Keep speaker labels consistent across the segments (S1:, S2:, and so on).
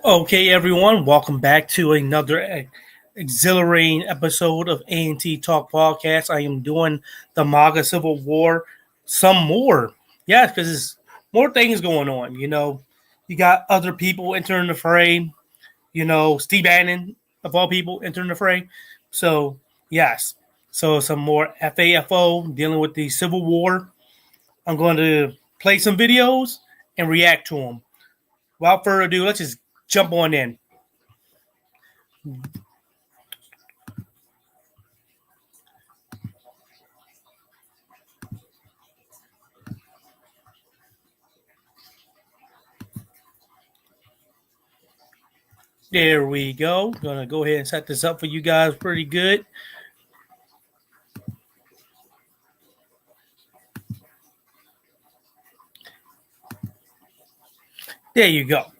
S1: Okay, everyone, welcome back to another exhilarating episode of A&T Talk Podcast. I am doing the Maga Civil War some more. Yeah, because there's more things going on. You got other people entering the fray. Steve Bannon, of all people, entering the fray. So, yes. So, some more FAFO dealing with the Civil War. I'm going to play some videos and react to them. Without further ado, let's just jump on in. There we go. Gonna go ahead and set this up for you guys pretty good. There you go.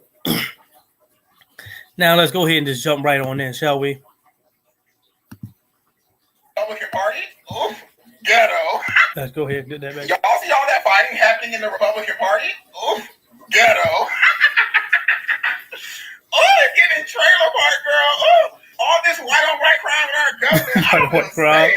S1: Now let's go ahead and just jump right on in, shall we?
S2: Republican Party? Oof, ghetto.
S1: Let's go ahead and get that back.
S2: Y'all see all that fighting happening in the Republican Party? Oof, ghetto. It's getting trailer park, girl. All this white on white crime in our government. I don't
S1: White crime.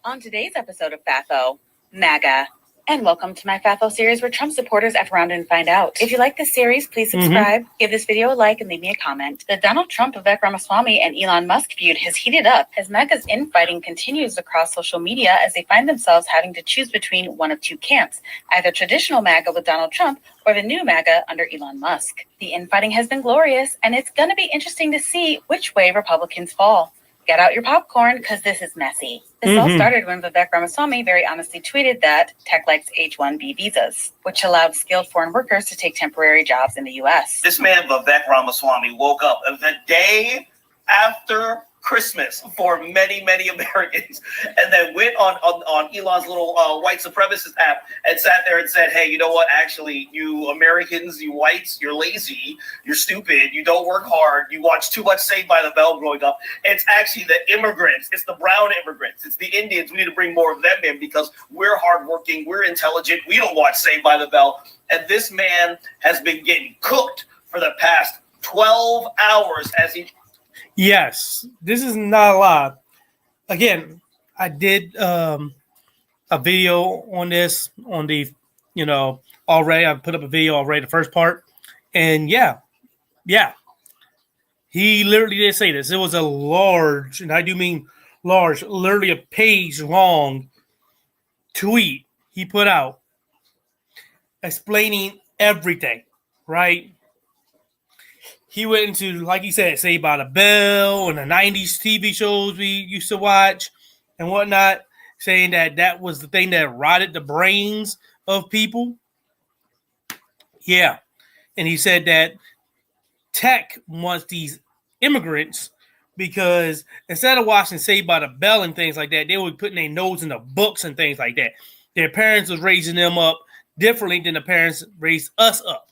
S3: On today's episode of FAFO, MAGA. And welcome to my FAFO series where Trump supporters F around and find out. If you like this series, please subscribe, give this video a like, and leave me a comment. The Donald Trump, Vivek Ramaswamy, and Elon Musk feud has heated up as MAGA's infighting continues across social media as they find themselves having to choose between one of two camps, either traditional MAGA with Donald Trump or the new MAGA under Elon Musk. The infighting has been glorious, and it's going to be interesting to see which way Republicans fall. Get out your popcorn, because this is messy. This all started when Vivek Ramaswamy very honestly tweeted that tech likes H-1B visas, which allowed skilled foreign workers to take temporary jobs in the U.S.
S4: This man, Vivek Ramaswamy, woke up the day after Christmas for many, many Americans, and then went on Elon's little white supremacist app and sat there and said, hey, you know what? Actually, you Americans, you whites, you're lazy, you're stupid, you don't work hard, you watch too much Saved by the Bell growing up. It's actually the immigrants, it's the brown immigrants, it's the Indians. We need to bring more of them in because we're hardworking, we're intelligent, we don't watch Saved by the Bell. And this man has been getting cooked for the past 12 hours as he...
S1: Yes, this is not a lie. Again, I did a video on this on the, already. I put up a video already, the first part. And yeah. He literally did say this. It was a large, and I do mean large, literally a page long tweet he put out explaining everything, right? He went into, like he said, Saved by the Bell and the 90s TV shows we used to watch and whatnot, saying that was the thing that rotted the brains of people. Yeah. And he said that tech wants these immigrants because instead of watching Saved by the Bell and things like that, they were putting their nose in the books and things like that. Their parents was raising them up differently than the parents raised us up.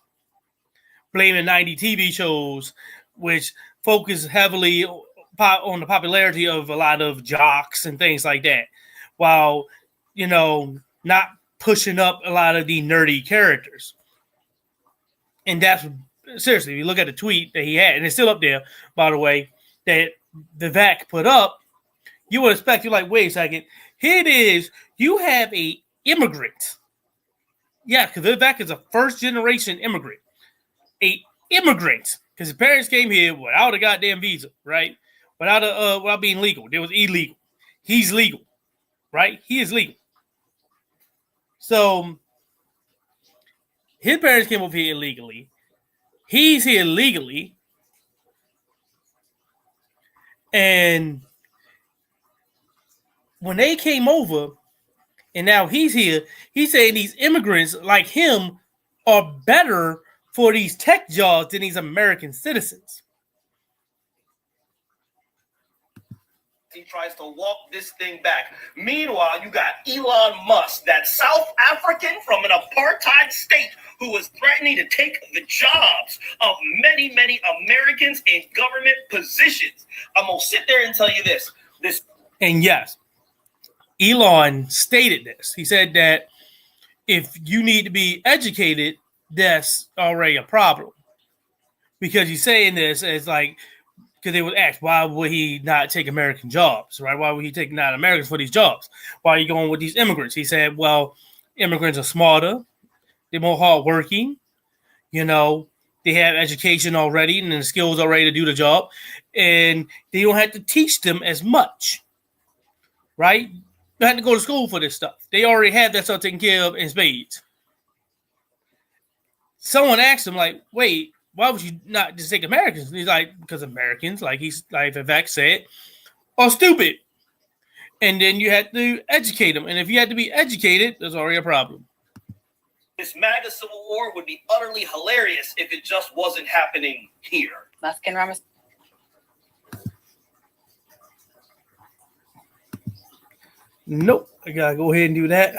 S1: Blaming 90 TV shows, which focus heavily on the popularity of a lot of jocks and things like that, while, not pushing up a lot of the nerdy characters. And that's, seriously, if you look at the tweet that he had, and it's still up there, by the way, that Vivek put up, you would expect, you're like, wait a second, here it is, you have a immigrant. Yeah, because Vivek is a first-generation immigrant. Immigrant, because his parents came here without a goddamn visa, right? Without being legal. It was illegal. He's legal, right? He is legal. So his parents came over here illegally. He's here legally. And when they came over, and now he's here, he's saying these immigrants like him are better for these tech jobs than these American citizens.
S4: He tries to walk this thing back. Meanwhile, you got Elon Musk, that South African from an apartheid state who is threatening to take the jobs of many, many Americans in government positions. I'm going to sit there and tell you this.
S1: And yes, Elon stated this. He said that if you need to be educated, that's already a problem. because he's saying this as like, because they would ask, why would he not take American jobs, right? Why would he take not Americans for these jobs? Why are you going with these immigrants? He said, well, immigrants are smarter, they're more hardworking, you know, they have education already and the skills already to do the job, and they don't have to teach them as much, right? You don't have to go to school for this stuff. They already have that stuff taken care of in spades. Someone asked him, like, wait, why would you not just take Americans? And he's like, because Americans, like Vivek said, are stupid. And then you had to educate them. And if you had to be educated, there's already a problem.
S4: This MAGA Civil War would be utterly hilarious if it just wasn't happening here.
S3: Musk and Ramaswamy.
S1: Nope. I gotta go ahead and do that.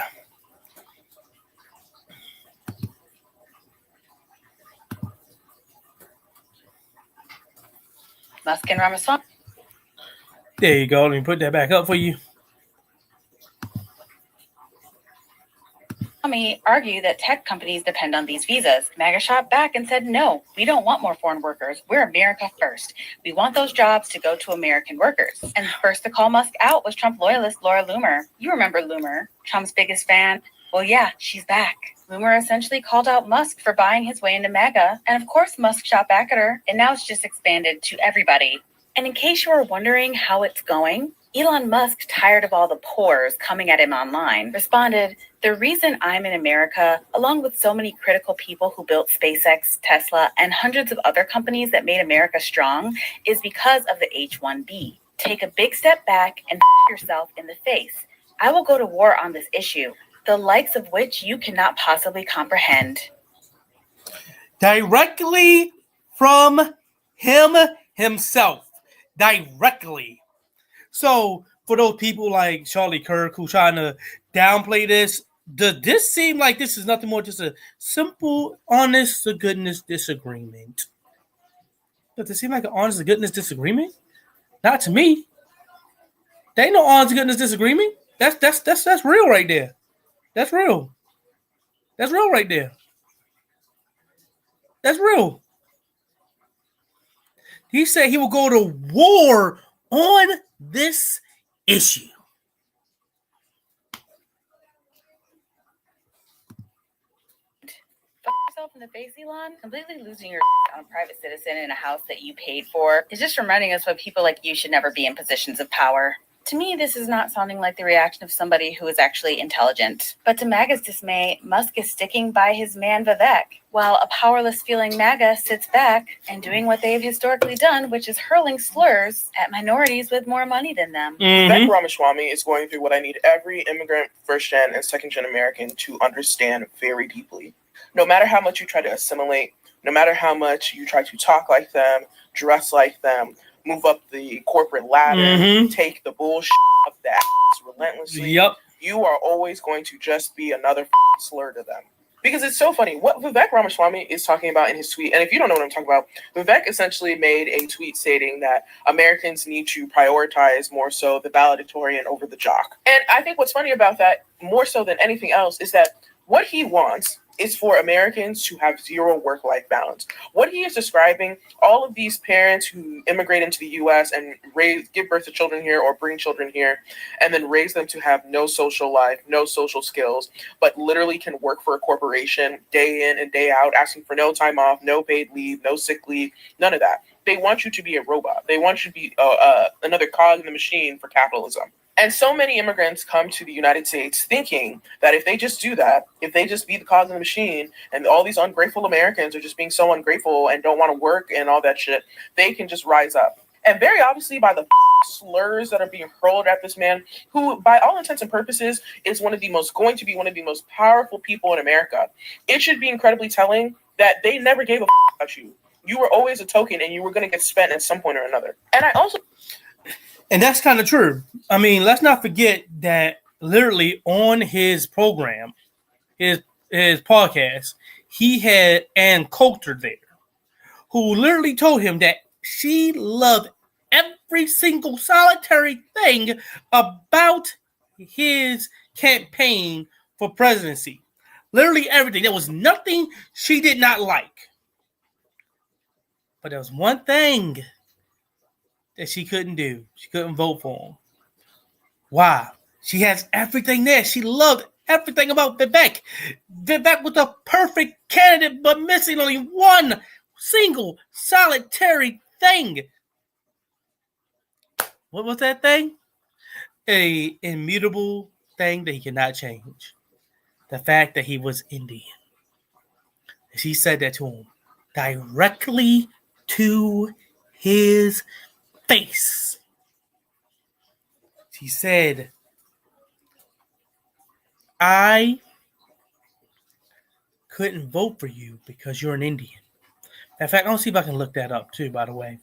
S3: Musk and Ramaswamy
S1: There you go. Let me put that back up for you.
S3: argue that tech companies depend on these visas. MAGA shot back and said, no, we don't want more foreign workers. We're America first. We want those jobs to go to American workers. And first to call Musk out was Trump loyalist Laura Loomer. You remember Loomer, Trump's biggest fan? Well, yeah, she's back. Loomer essentially called out Musk for buying his way into MAGA. And of course, Musk shot back at her. And now it's just expanded to everybody. And in case you were wondering how it's going, Elon Musk, tired of all the pores coming at him online, responded, the reason I'm in America, along with so many critical people who built SpaceX, Tesla, and hundreds of other companies that made America strong, is because of the H-1B. Take a big step back and yourself in the face. I will go to war on this issue, the likes of which you cannot possibly comprehend.
S1: Directly from him himself. Directly. So, for those people like Charlie Kirk who trying to downplay this, does this seem like this is nothing more just a simple, honest to goodness disagreement? Does it seem like an honest to goodness disagreement? Not to me. There ain't no honest to goodness disagreement. That's real right there. That's real. That's real right there. That's real. He said he will go to war on this issue.
S3: Fuck yourself in the face, Elon. Completely losing your on a private citizen in a house that you paid for is just reminding us why people like you should never be in positions of power. To me, this is not sounding like the reaction of somebody who is actually intelligent. But to MAGA's dismay, Musk is sticking by his man Vivek, while a powerless-feeling MAGA sits back and doing what they've historically done, which is hurling slurs at minorities with more money than them.
S2: Vivek Ramaswamy is going through what I need every immigrant, first-gen, and second-gen American to understand very deeply. No matter how much you try to assimilate, no matter how much you try to talk like them, dress like them, move up the corporate ladder, take the bullshit up the ass relentlessly, you are always going to just be another slur to them. Because it's so funny. What Vivek Ramaswamy is talking about in his tweet, and if you don't know what I'm talking about, Vivek essentially made a tweet stating that Americans need to prioritize more so the valedictorian over the jock. And I think what's funny about that, more so than anything else, is that what he wants is for Americans to have zero work-life balance. What he is describing, all of these parents who immigrate into the U.S. and give birth to children here or bring children here, and then raise them to have no social life, no social skills, but literally can work for a corporation day in and day out, asking for no time off, no paid leave, no sick leave, none of that. They want you to be a robot. They want you to be another cog in the machine for capitalism. And so many immigrants come to the United States thinking that if they just do that, if they just be the cog in the machine, and all these ungrateful Americans are just being so ungrateful and don't want to work and all that shit, they can just rise up. And very obviously by the slurs that are being hurled at this man, who by all intents and purposes is going to be one of the most powerful people in America, it should be incredibly telling that they never gave a about you. You were always a token and you were going to get spent at some point or another.
S1: And that's kind of true. I mean, let's not forget that literally on his program, his podcast, he had Ann Coulter there, who literally told him that she loved every single solitary thing about his campaign for presidency. Literally everything. There was nothing she did not like. But there was one thing that she couldn't do. She couldn't vote for him. Why? She has everything there. She loved everything about Vivek. Vivek was a perfect candidate, but missing only one single solitary thing. What was that thing? A immutable thing that he cannot change. The fact that he was Indian. She said that to him directly to his face. She said, I couldn't vote for you because you're an Indian. In fact, I'll see if I can look that up too, by the way.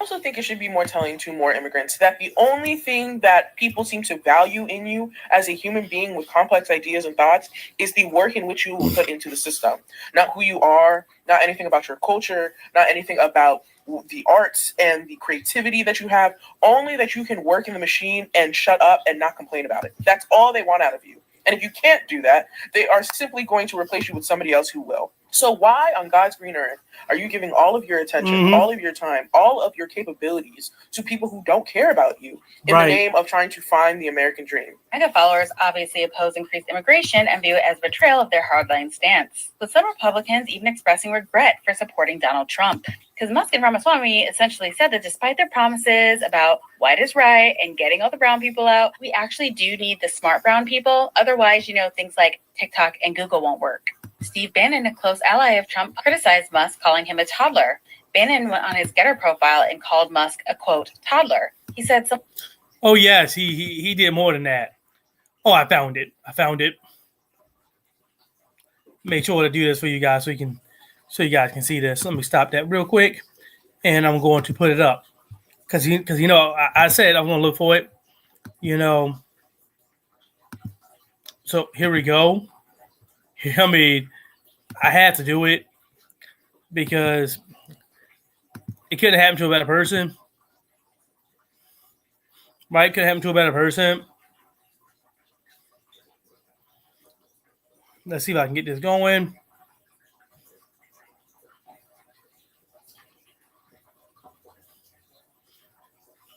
S2: I also think it should be more telling to more immigrants that the only thing that people seem to value in you as a human being with complex ideas and thoughts is the work in which you will put into the system. Not who you are, not anything about your culture, not anything about the arts and the creativity that you have, only that you can work in the machine and shut up and not complain about it. That's all they want out of you. And if you can't do that, they are simply going to replace you with somebody else who will. So why on God's green earth are you giving all of your attention, all of your time, all of your capabilities to people who don't care about you in the name of trying to find the American dream?
S3: MAGA followers obviously oppose increased immigration and view it as a betrayal of their hardline stance, with some Republicans even expressing regret for supporting Donald Trump. Because Musk and Ramaswamy essentially said that despite their promises about white is right and getting all the brown people out, we actually do need the smart brown people. Otherwise, things like TikTok and Google won't work. Steve Bannon, a close ally of Trump, criticized Musk, calling him a toddler. Bannon went on his Getter profile and called Musk a, quote, toddler. He said some...
S1: Oh, yes, he did more than that. Oh, I found it. Make sure to do this for you guys so you guys can see this. Let me stop that real quick, and I'm going to put it up. Because I said I'm going to look for it. So here we go. I mean, I had to do it because it couldn't happen to a better person. Right? Could happen to a better person. Let's see if I can get this going.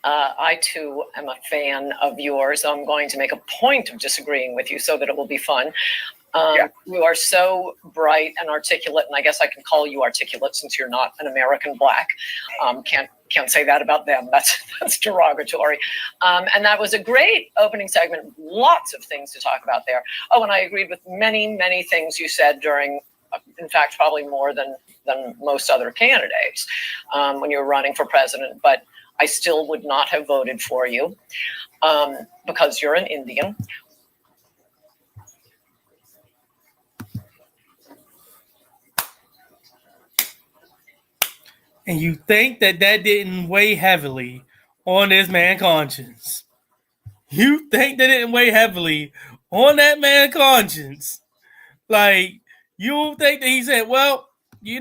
S5: I, too, am a fan of yours. I'm going to make a point of disagreeing with you so that it will be fun. You are so bright and articulate, and I guess I can call you articulate since you're not an American black. Can't say that about them. That's derogatory. And that was a great opening segment. Lots of things to talk about there. Oh, and I agreed with many, many things you said during, in fact, probably more than most other candidates when you were running for president. But I still would not have voted for you because you're an Indian.
S1: And you think that didn't weigh heavily on this man's conscience. You think that didn't weigh heavily on that man's conscience. Like, you think that he said, well, you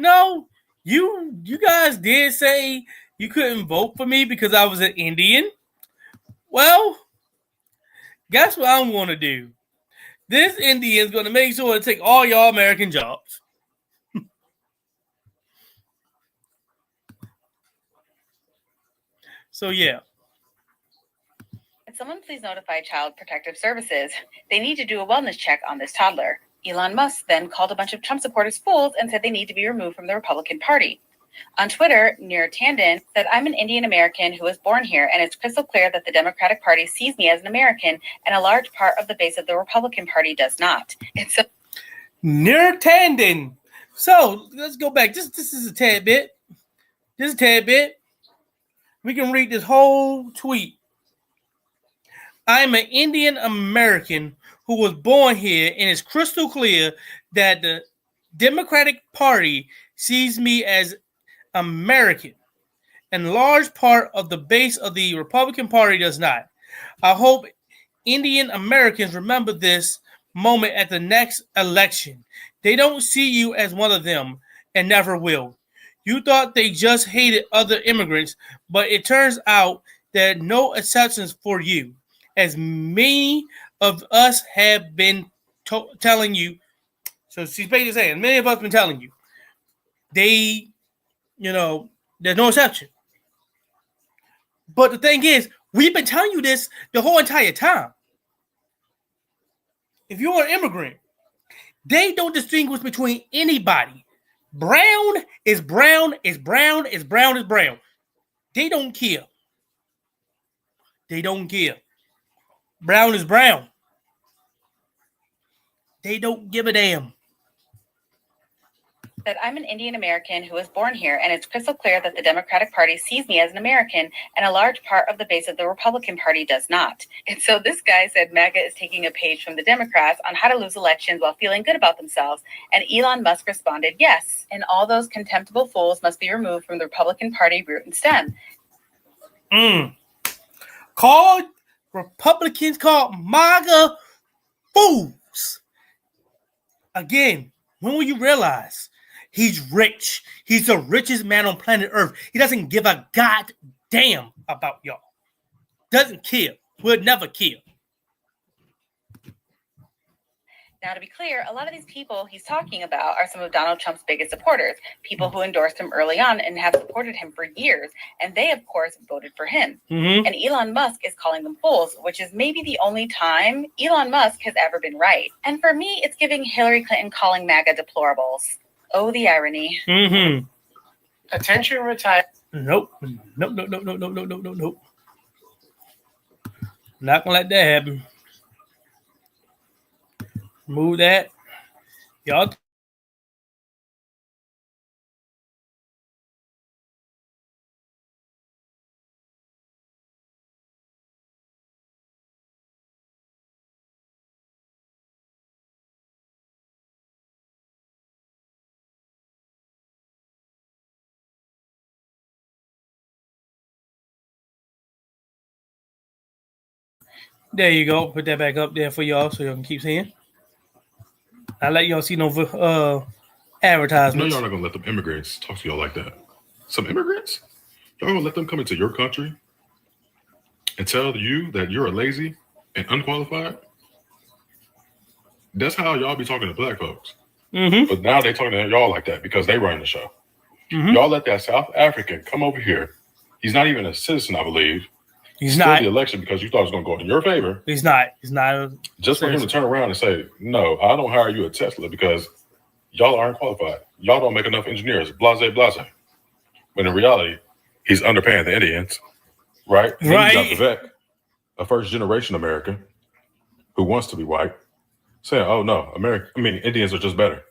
S1: guys did say you couldn't vote for me because I was an Indian. Well, guess what I'm going to do? This Indian's going to make sure to take all y'all American jobs. So, yeah.
S3: Could someone please notify Child Protective Services? They need to do a wellness check on this toddler. Elon Musk then called a bunch of Trump supporters fools and said they need to be removed from the Republican Party. On Twitter, Nir Tandon said, I'm an Indian American who was born here, and it's crystal clear that the Democratic Party sees me as an American, and a large part of the base of the Republican Party does not.
S1: Nir Tandon. So, let's go back. This is a tad bit. We can read this whole tweet. I'm an Indian American who was born here, and it's crystal clear that the Democratic Party sees me as American, and a large part of the base of the Republican Party does not. I hope Indian Americans remember this moment at the next election. They don't see you as one of them and never will. You thought they just hated other immigrants, but it turns out there are no exceptions for you. As many of us have been telling you So she's basically saying, many of us have been telling you, they, there's no exception. But the thing is, we've been telling you this the whole entire time. If you're an immigrant, they don't distinguish between anybody. Brown is brown, is brown, is brown, is brown. They don't care. They don't care. Brown is brown. They don't give a damn.
S3: That I'm an Indian American who was born here, and it's crystal clear that the Democratic Party sees me as an American, and a large part of the base of the Republican Party does not. And so this guy said MAGA is taking a page from the Democrats on how to lose elections while feeling good about themselves, and Elon Musk responded, yes, and all those contemptible fools must be removed from the Republican Party root and stem.
S1: Called Republicans called MAGA fools. Again, when will you realize he's rich? He's the richest man on planet Earth. He doesn't give a goddamn about y'all. Doesn't care. Would never care.
S3: Now, to be clear, a lot of these people he's talking about are some of Donald Trump's biggest supporters, people who endorsed him early on and have supported him for years. And they, of course, voted for him.
S1: Mm-hmm.
S3: And Elon Musk is calling them fools, which is maybe the only time Elon Musk has ever been right. And for me, it's giving Hillary Clinton calling MAGA deplorables. Oh, the irony.
S1: Mm-hmm.
S5: Attention, retire.
S1: Nope. Nope. Not gonna let that happen. Move that. Y'all. There you go. Put that back up there for y'all so y'all can keep seeing. I'll let y'all see no advertisements.
S6: No, y'all not gonna let them immigrants talk to y'all like that. Some immigrants? Y'all gonna let them come into your country and tell you that you're a lazy and unqualified? That's how y'all be talking to black folks.
S1: Mm-hmm.
S6: But now they talking to y'all like that because they run the show.
S1: Mm-hmm.
S6: Y'all let that South African come over here. He's not even a citizen, I believe.
S1: He's
S6: Still
S1: not
S6: the election because you thought it was going to go in your favor.
S1: He's not. He's not.
S6: Just for him to turn around and say, no, I don't hire you at Tesla because y'all aren't qualified. Y'all don't make enough engineers. Blase, blase. But in reality, he's underpaying the Indians, right? And
S1: Right.
S6: He's got the vet, a first-generation American who wants to be white, saying, oh, no, Indians are just better.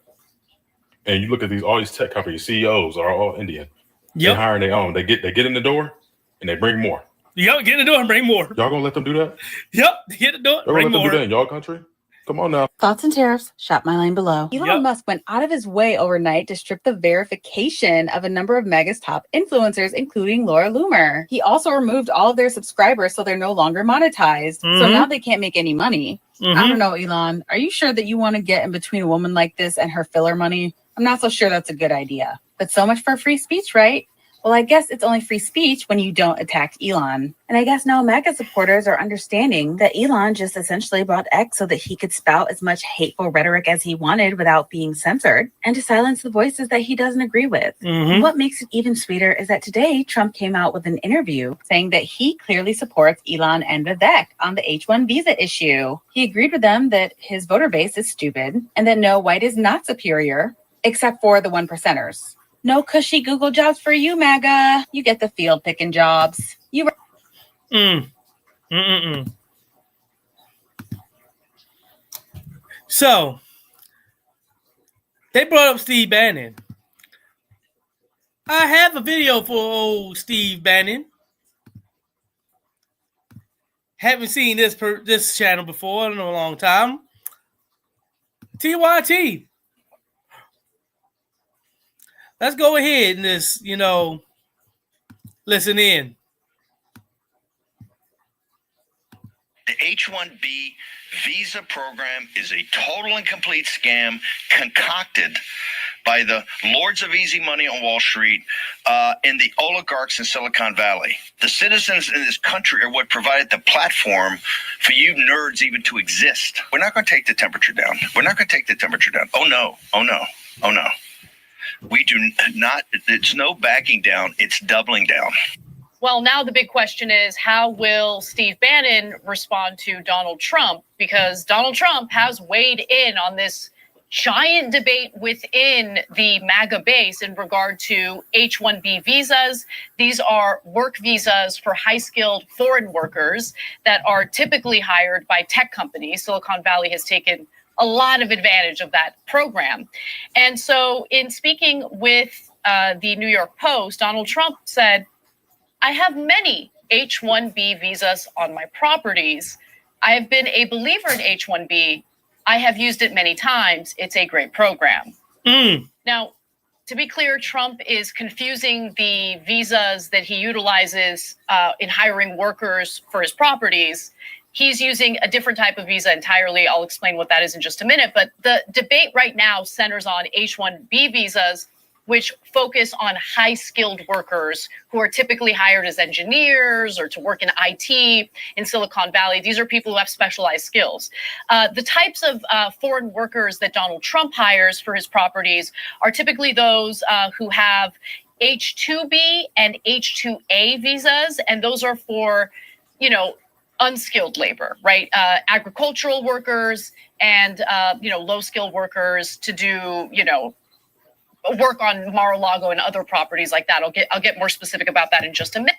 S6: And you look at all these tech companies, CEOs are all Indian.
S1: Yep.
S6: They're hiring their own. They get in the door and they bring more.
S1: Yep, get in the door and bring more.
S6: Y'all gonna let them do that?
S1: Yep, get in the door,
S6: Y'all gonna
S1: bring
S6: let them
S1: more.
S6: do that in y'all country? Come on now.
S3: Thoughts and tariffs, shop my line below. Elon Musk went out of his way overnight to strip the verification of a number of MAGA's top influencers, including Laura Loomer. He also removed all of their subscribers so they're no longer monetized. So now they can't make any money. I don't know, Elon. Are you sure that you want to get in between a woman like this and her filler money? I'm not so sure that's a good idea. But so much for free speech, right? Well, I guess it's only free speech when you don't attack Elon. And I guess now MAGA supporters are understanding that Elon just essentially bought X so that he could spout as much hateful rhetoric as he wanted without being censored and to silence the voices that he doesn't agree with. And what makes it even sweeter is that today Trump came out with an interview saying that he clearly supports Elon and Vivek on the H-1 visa issue. He agreed with them that his voter base is stupid and that no, white is not superior, except for the 1%ers. No cushy Google jobs for you, MAGA. You get the field picking jobs.
S1: So, they brought up Steve Bannon. I have a video for old Steve Bannon. Haven't seen this channel before in a long time. TYT. Let's go ahead and just, listen in.
S7: The H-1B visa program is a total and complete scam concocted by the lords of easy money on Wall Street and the oligarchs in Silicon Valley. The citizens in this country are what provided the platform for you nerds even to exist. We're not going to take the temperature down. We're not going to take the temperature down. Oh, no. Oh, no. Oh, no. We do not. It's no backing down. It's doubling down.
S5: Well, now the big question is, how will Steve Bannon respond to Donald Trump? Because Donald Trump has weighed in on this giant debate within the MAGA base in regard to H-1B visas. These are work visas for high-skilled foreign workers that are typically hired by tech companies. Silicon Valley has taken a lot of advantage of that program. And so in speaking with the New York Post, Donald Trump said, I have many H-1B visas on my properties. I have been a believer in H-1B. I have used it many times. It's a great program. Now, to be clear, Trump is confusing the visas that he utilizes in hiring workers for his properties. He's using a different type of visa entirely. I'll explain what that is in just a minute. But the debate right now centers on H-1B visas, which focus on high-skilled workers who are typically hired as engineers or to work in IT in Silicon Valley. These are people who have specialized skills. The types of foreign workers that Donald Trump hires for his properties are typically those who have H-2B and H-2A visas, and those are for, unskilled labor, right? Agricultural workers and, low-skilled workers to do, work on Mar-a-Lago and other properties like that. I'll get more specific about that in just a minute.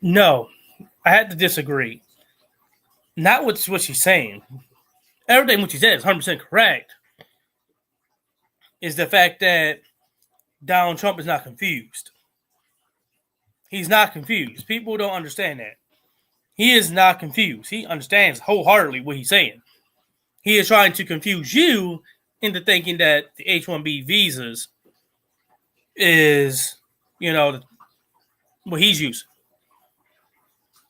S1: No, I had to disagree. Not with what she's saying. Everything what she said is 100% correct. Is the fact that Donald Trump is not confused. He's not confused. People don't understand that. He is not confused. He understands wholeheartedly what he's saying. He is trying to confuse you into thinking that the H-1B visas is, what he's using.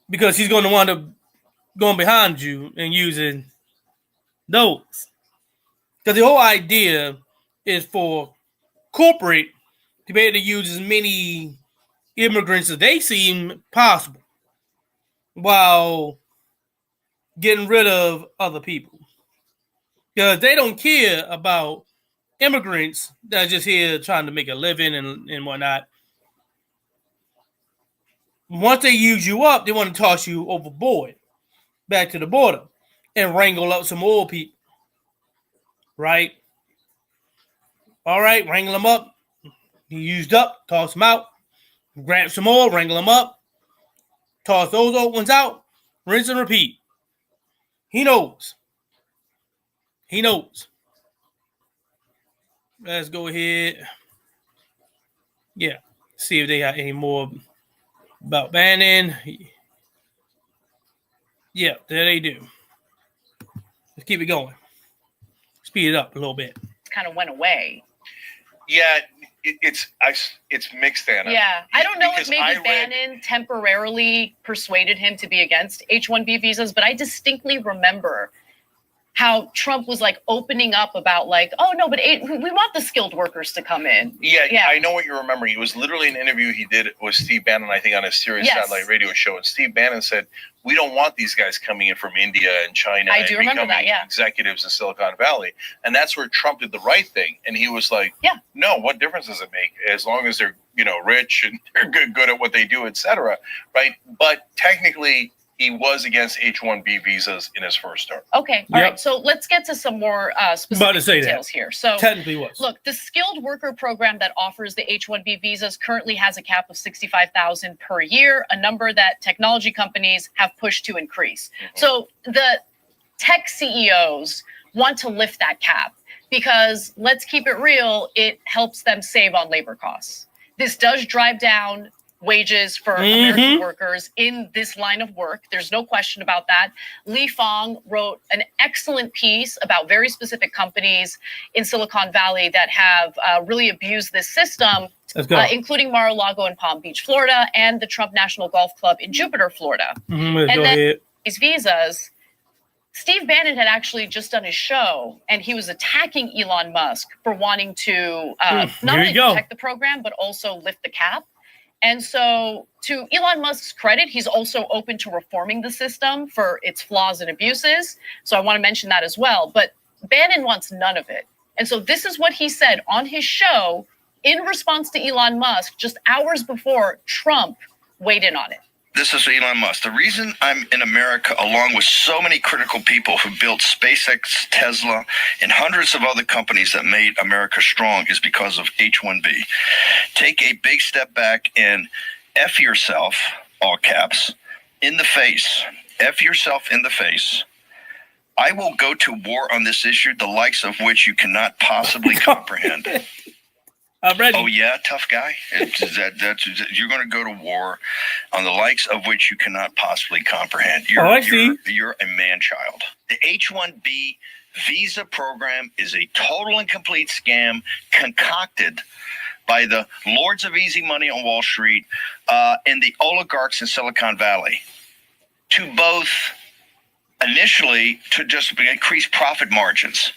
S1: Because he's going to wind up going behind you and using those. Because the whole idea is for corporate to be able to use as many immigrants as they seem possible while getting rid of other people. Because they don't care about immigrants that are just here trying to make a living and whatnot. Once they use you up, they want to toss you overboard, back to the border, and wrangle up some more people. Right? All right, wrangle them up. You used up, toss them out. Grab some more, wrangle them up. Toss those old ones out. Rinse and repeat. He knows. He knows. Let's go ahead. Yeah. See if they got any more about Bannon. Yeah, there they do. Let's keep it going. Speed it up a little bit.
S5: Kind of went away.
S8: Yeah, it's mixed, Anna.
S5: Yeah, I don't know
S8: Because
S5: if maybe Bannon temporarily persuaded him to be against H-1B visas, but I distinctly remember how Trump was like opening up about like, oh no, but we want the skilled workers to come in.
S8: Yeah, I know what you're remembering. It was literally an interview he did with Steve Bannon, I think, on a Sirius satellite radio show. And Steve Bannon said, we don't want these guys coming in from India and China and becoming executives in Silicon Valley. And that's where Trump did the right thing. And he was like, no, what difference does it make? As long as they're, rich and they're good at what they do, et cetera. Right. But technically, he was against H-1B visas in his first term.
S5: Okay, all right. So let's get to some more specific details here. So
S1: technically was.
S5: Look, the skilled worker program that offers the H-1B visas currently has a cap of $65,000 per year, a number that technology companies have pushed to increase. So the tech CEOs want to lift that cap because, let's keep it real, it helps them save on labor costs. This does drive down wages for American workers in this line of work. There's no question about that. Li Fong wrote an excellent piece about very specific companies in Silicon Valley that have really abused this system, including Mar-a-Lago in Palm Beach, Florida, and the Trump National Golf Club in Jupiter, Florida. And then these visas, Steve Bannon had actually just done his show, and he was attacking Elon Musk for wanting to not only protect the program, but also lift the cap. And so, to Elon Musk's credit, he's also open to reforming the system for its flaws and abuses. So I want to mention that as well. But Bannon wants none of it. And so this is what he said on his show in response to Elon Musk just hours before Trump weighed in on it.
S7: This is Elon Musk. The reason I'm in America, along with so many critical people who built SpaceX, Tesla, and hundreds of other companies that made America strong, is because of H-1B. Take a big step back and F yourself, all caps, in the face. F yourself in the face. I will go to war on this issue, the likes of which you cannot possibly comprehend.
S1: I'm ready.
S7: Oh yeah, tough guy. You're going to go to war on the likes of which you cannot possibly comprehend. You're a man-child. The H-1B visa program is a total and complete scam concocted by the lords of easy money on Wall Street and the oligarchs in Silicon Valley to both initially to just increase profit margins.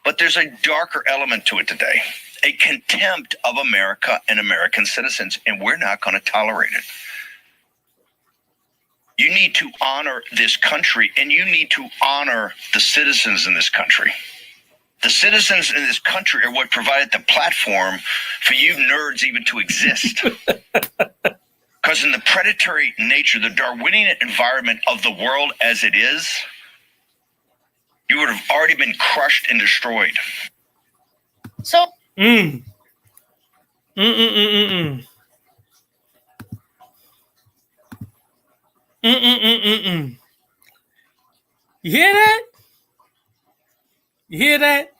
S7: But there's a darker element to it today. A contempt of America and American citizens, and we're not going to tolerate it. You need to honor this country, and you need to honor the citizens in this country. The citizens in this country are what provided the platform for you nerds even to exist. Because in the predatory nature, the Darwinian environment of the world as it is, you would have already been crushed and destroyed.
S5: So,
S1: You hear that? You hear that?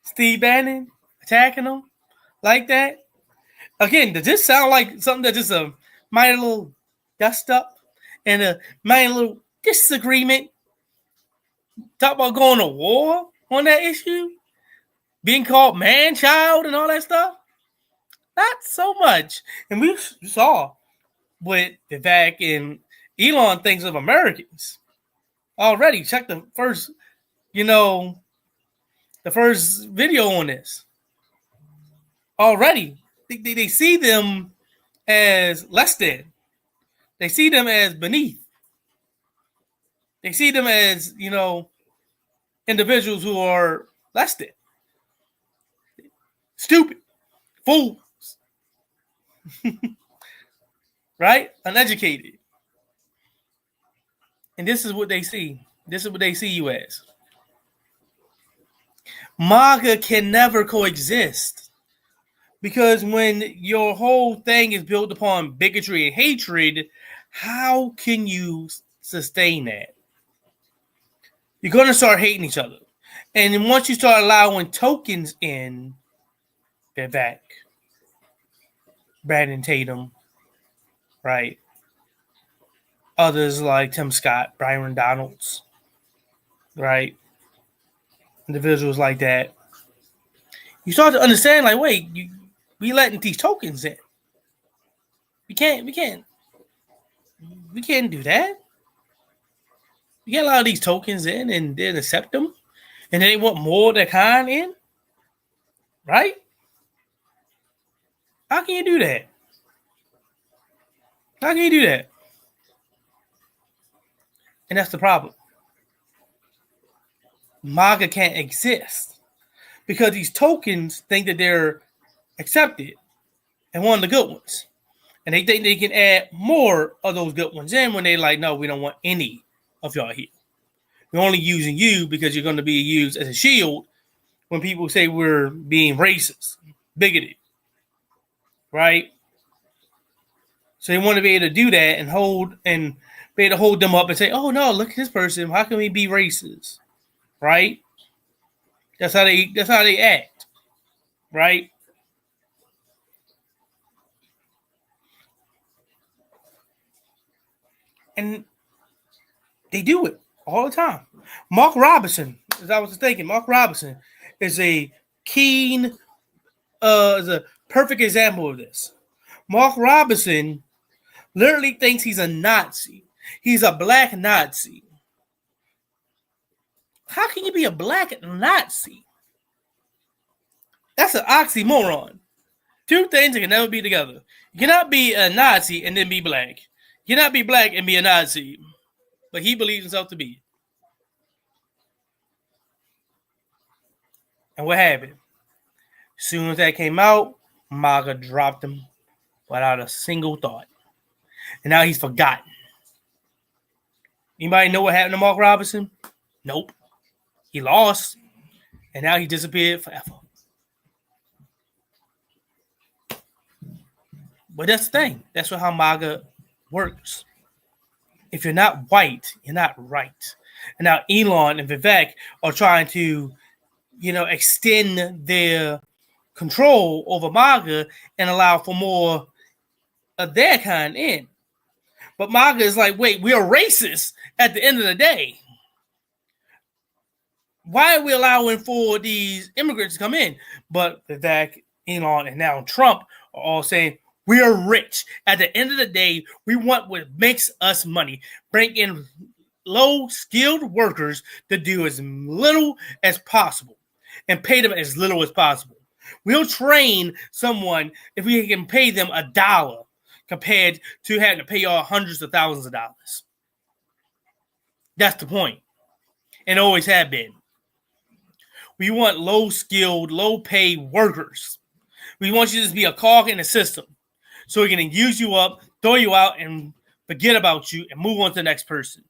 S1: Steve Bannon attacking him like that? Again, does this sound like something that just a minor little dust up and a minor little disagreement? Talk about going to war on that issue? Being called man-child and all that stuff? Not so much. And we saw what Vivek and Elon thinks of Americans. Already, check the first, the first video on this. Already, they see them as less than. They see them as beneath. They see them as, individuals who are less than. Stupid. Fools. Right? Uneducated. And this is what they see. This is what they see you as. MAGA can never coexist. Because when your whole thing is built upon bigotry and hatred, how can you sustain that? You're going to start hating each other. And then once you start allowing tokens in, Vivek, Brandon Tatum, right? Others like Tim Scott, Byron Donalds, right? Individuals like that. You start to understand, like, wait, we letting these tokens in. We can't do that. We can't allow these tokens in and then accept them. And then they want more of their kind in. Right? How can you do that? How can you do that? And that's the problem. MAGA can't exist because these tokens think that they're accepted and one of the good ones. And they think they can add more of those good ones in when they're like, no, we don't want any of y'all here. We're only using you because you're going to be used as a shield when people say we're being racist, bigoted. Right? So they want to be able to do that and be able to hold them up and say, oh no, look at this person. How can we be racist? Right? That's how they act. Right? And they do it all the time. Mark Robinson, as I was thinking, Mark Robinson is a keen, is a perfect example of this. Mark Robinson literally thinks he's a Nazi. He's a black Nazi. How can you be a black Nazi? That's an oxymoron. Two things that can never be together. You cannot be a Nazi and then be black. You cannot be black and be a Nazi. But he believes himself to be. And what happened? As soon as that came out, Maga dropped him without a single thought. And now he's forgotten. Anybody know what happened to Mark Robinson? Nope. He lost. And now he disappeared forever. But that's the thing. That's how MAGA works. If you're not white, you're not right. And now Elon and Vivek are trying to, extend their control over MAGA and allow for more of their kind in. But MAGA is like, wait, we are racist at the end of the day. Why are we allowing for these immigrants to come in? But Vivek, Elon, and now Trump are all saying, we are rich. At the end of the day, we want what makes us money. Bring in low-skilled workers to do as little as possible and pay them as little as possible. We'll train someone if we can pay them $1 compared to having to pay y'all hundreds of thousands of dollars. That's the point. And always have been. We want low-skilled, low-paid workers. We want you to just be a cog in the system so we can use you up, throw you out, and forget about you and move on to the next person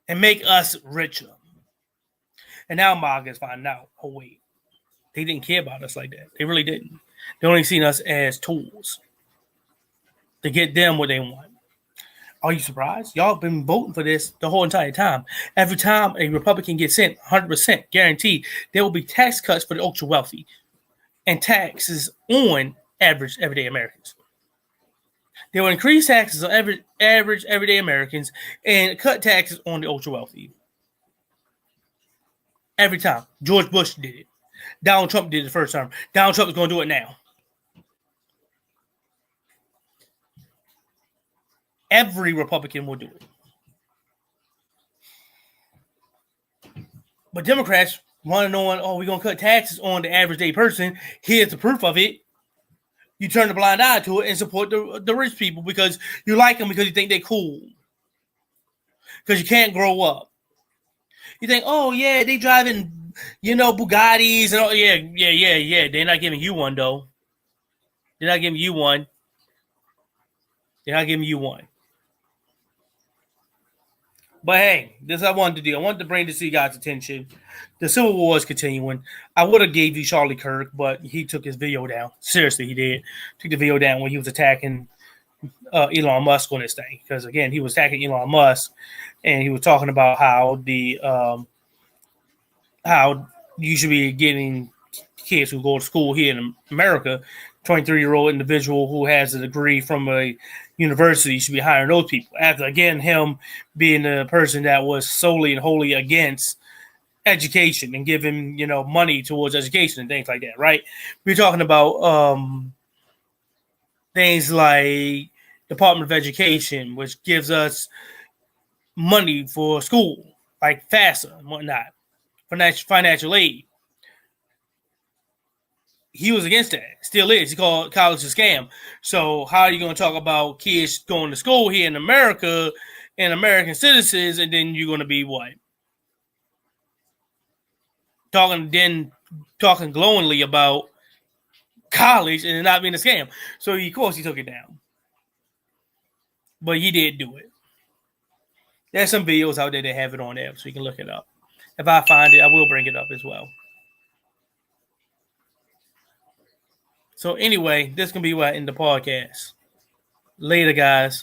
S1: and make us richer. And now MAGA is finding out, oh, wait, they didn't care about us like that. They really didn't. They only seen us as tools to get them what they want. Are you surprised? Y'all been voting for this the whole entire time. Every time a Republican gets in, 100% guaranteed, there will be tax cuts for the ultra wealthy and taxes on average everyday Americans. They will increase taxes on average everyday Americans and cut taxes on the ultra wealthy. Every time. George Bush did it. Donald Trump did it the first time. Donald Trump is going to do it now. Every Republican will do it. But Democrats want to know, we're going to cut taxes on the average day person. Here's the proof of it. You turn a blind eye to it and support the rich people because you like them because you think they're cool. Because you can't grow up. You think, oh, yeah, they driving, Bugattis and all. Yeah. They're not giving you one, though. They're not giving you one. But hey, this I wanted to do. I wanted to bring this to you guys' attention. The Civil War is continuing. I would have gave you Charlie Kirk, but he took his video down. Seriously, he did. Took the video down when he was attacking Elon Musk on this thing. Because, again, he was attacking Elon Musk, and he was talking about how how you should be getting kids who go to school here in America, 23-year-old individual who has a degree from a university should be hiring those people. After, again, him being the person that was solely and wholly against education and giving, money towards education and things like that, right? We're talking about things like Department of Education, which gives us money for school, like FAFSA and whatnot, financial aid. He was against that. Still is. He called college a scam. So how are you going to talk about kids going to school here in America and American citizens, and then you're going to be what? Talking glowingly about college and it not being a scam. So of course he took it down. But he did do it. There's some videos out there that have it on there, so you can look it up. If I find it, I will bring it up as well. So anyway, this can be what in the podcast. Later, guys.